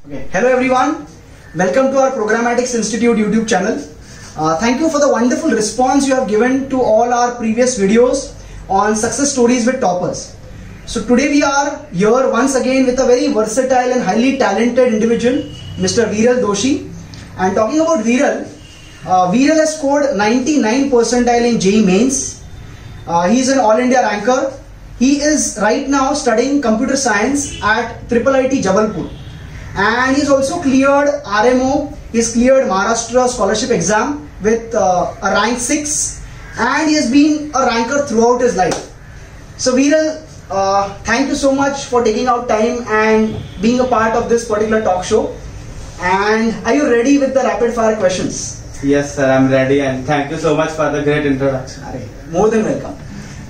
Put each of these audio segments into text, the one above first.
Okay. Hello everyone, welcome to our Programmatics Institute YouTube channel. Thank you for the wonderful response you have given to all our previous videos on success stories with toppers. So today we are here once again with a very versatile and highly talented individual, Mr. Viral Doshi. And talking about Viral, Viral has scored 99 percentile in JEE Mains. He is an All India ranker. He is right now studying computer science at IIIT Jabalpur. And he's also cleared RMO, he's cleared Maharashtra scholarship exam with a rank 6, and he has been a ranker throughout his life. So Viral, thank you so much for taking out time and being a part of this particular talk show. And are you ready with the rapid fire questions? Yes sir, I'm ready, and thank you so much for the great introduction. More than welcome.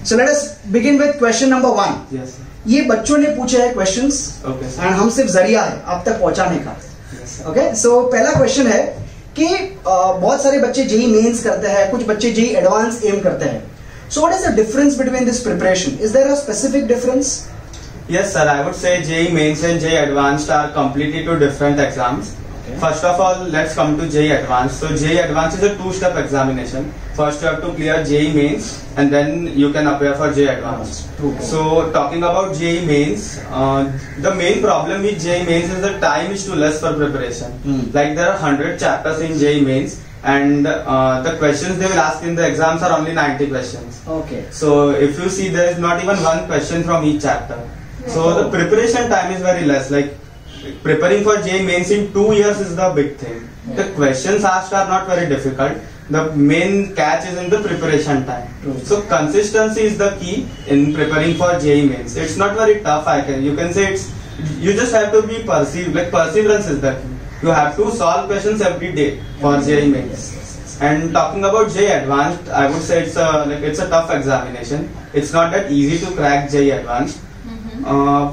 So let us begin with question number 1. Yes sir. ये बच्चों ने पूछे हैं questions and हम सिर्फ जरिया है आप तक पहुंचाने का. ओके, सो पहला क्वेश्चन है कि बहुत सारे बच्चे जेई मेंस करते हैं, कुछ बच्चे जेई एडवांस एम करते हैं. So what is the difference between this preparation? Is there a specific difference? Yes sir, I would say JEE Mains and JEE Advanced are completely two different exams. First of all, let's come to JEE Advanced. So JEE Advanced is a two-step examination. First you have to clear JEE Mains and then you can appear for JEE Advanced. So talking about JEE Mains, the main problem with JEE Mains is the time is too less for preparation. Like there are 100 chapters in JEE Mains and the questions they will ask in the exams are only 90 questions. Okay. So if you see, there is not even one question from each chapter. So the preparation time is very less. Like preparing for JEE Mains in 2 years is the big thing. The questions asked are not very difficult. The main catch is in the preparation time. So consistency is the key in preparing for JEE Mains. It's not very tough. You can say you just have to be perseverance is the key. You have to solve questions every day for JEE Mains. And talking about JEE Advanced, I would say it's a tough examination. It's not that easy to crack JEE Advanced.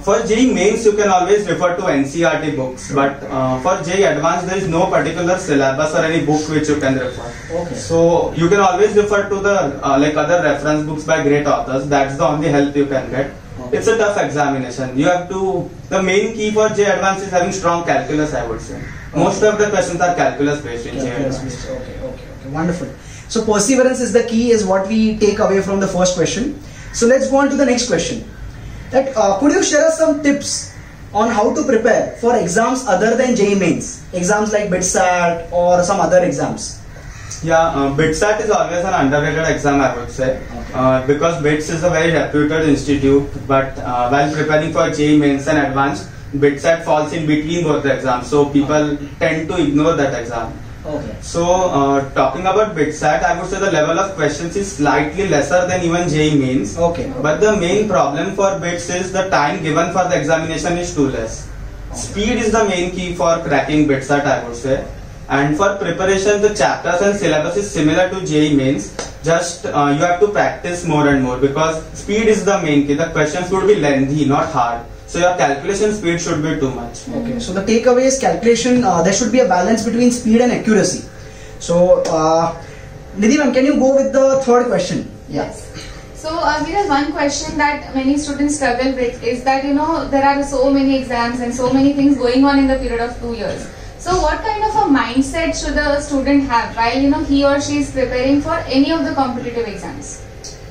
For JEE Mains you can always refer to NCERT books, but for JEE Advanced there is no particular syllabus or any book which you can refer. Okay. So you can always refer to the other reference books by great authors. That's the only help you can get. Okay. It's a tough examination. The main key for JEE Advanced is having strong calculus, I would say. Okay. Most of the questions are calculus based in JEE Advanced. Okay, wonderful. So perseverance is the key is what we take away from the first question. So let's go on to the next question. Could you share us some tips on how to prepare for exams other than JEE Mains? Exams like BITSAT or some other exams? Yeah, BITSAT is always an underrated exam, I would say. Okay. Because BITS is a very reputed institute, but while preparing for JEE Mains and Advanced, BITSAT falls in between both the exams, so people tend to ignore that exam. Okay. So talking about BITSAT, I would say the level of questions is slightly lesser than even JEE Mains. Okay. But the main problem for BITS is the time given for the examination is too less. Okay. Speed is the main key for cracking BITSAT, I would say. And for preparation, the chapters and syllabus is similar to JEE Mains. Just you have to practice more and more because speed is the main key. The questions would be lengthy, not hard. So your calculation speed should be too much. Okay, so the takeaway is calculation, there should be a balance between speed and accuracy. So, Nidhi ma'am, can you go with the third question? Yes. So, there is one question that many students struggle with is that, there are so many exams and so many things going on in the period of 2 years. So, what kind of a mindset should a student have while, he or she is preparing for any of the competitive exams?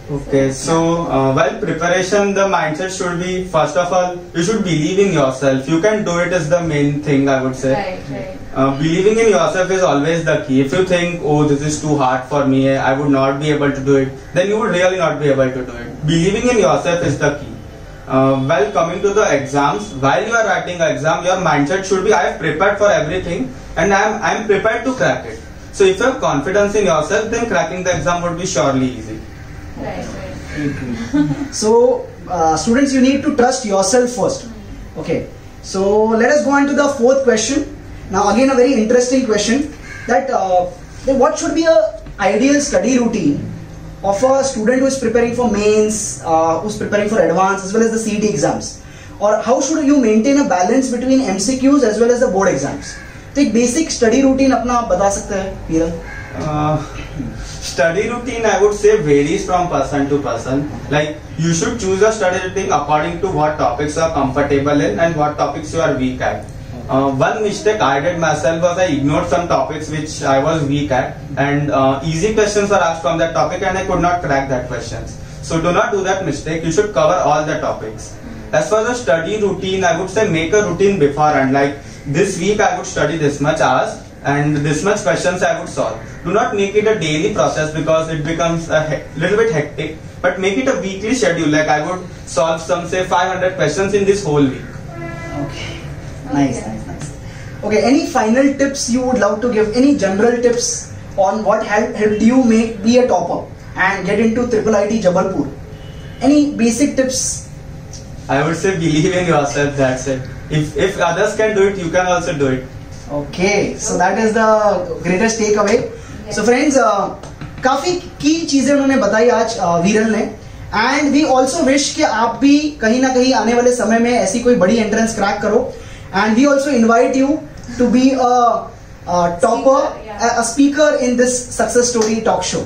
Okay, so while preparation, the mindset should be, first of all, you should believe in yourself. You can do it is the main thing, I would say. Right. Believing in yourself is always the key. If you think, oh, this is too hard for me, I would not be able to do it, then you would really not be able to do it. Believing in yourself is the key. While coming to the exams, while you are writing an exam, your mindset should be, I have prepared for everything and I am prepared to crack it. So if you have confidence in yourself, then cracking the exam would be surely easy. Right. So students, you need to trust yourself first. Okay, so let us go on to the fourth question. Now again a very interesting question, that what should be a ideal study routine of a student who is preparing for mains, who is preparing for advanced as well as the CET exams, or how should you maintain a balance between MCQs as well as the board exams? तो एक basic study routine अपना आप बता सकते हैं वीरल? Study routine, I would say, varies from person to person. Like, you should choose a study routine according to what topics you are comfortable in and what topics you are weak at. One mistake I did myself was I ignored some topics which I was weak at, and easy questions were asked from that topic and I could not crack that questions. So do not do that mistake. You should cover all the topics. As for the study routine, I would say make a routine beforehand. Like this week I would study this much hours and this much questions I would solve. Do not make it a daily process because it becomes a little bit hectic. But make it a weekly schedule. Like I would solve some say 500 questions in this whole week. Okay. Nice. Okay, any final tips you would love to give? Any general tips on what helped you be a topper and get into IIIT Jabalpur? Any basic tips? I would say believe in yourself, that's it. If others can do it, you can also do it. Okay, so that is the greatest takeaway. Yes. So friends, काफी की चीजें उन्होंने बताई आज वीरल ने, and we also wish कि आप भी कहीं ना कहीं आने वाले समय में ऐसी कोई बड़ी एंट्रेंस क्रैक करो, and we also invite you to be a topper, a speaker in this success story talk show.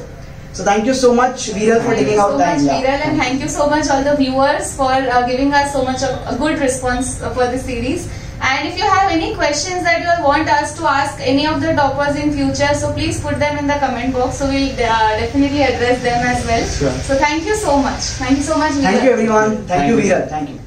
So thank you so much, Viral, for taking out time. Thank you so much, Viral, and thank you so much all the viewers for giving us so much of a good response for this series. And if you have any questions that you want us to ask any of the toppers in future, so please put them in the comment box. So we'll definitely address them as well. Sure. So thank you so much. Thank you so much, Viral. Thank you everyone. Thank you, Viral. Thank you.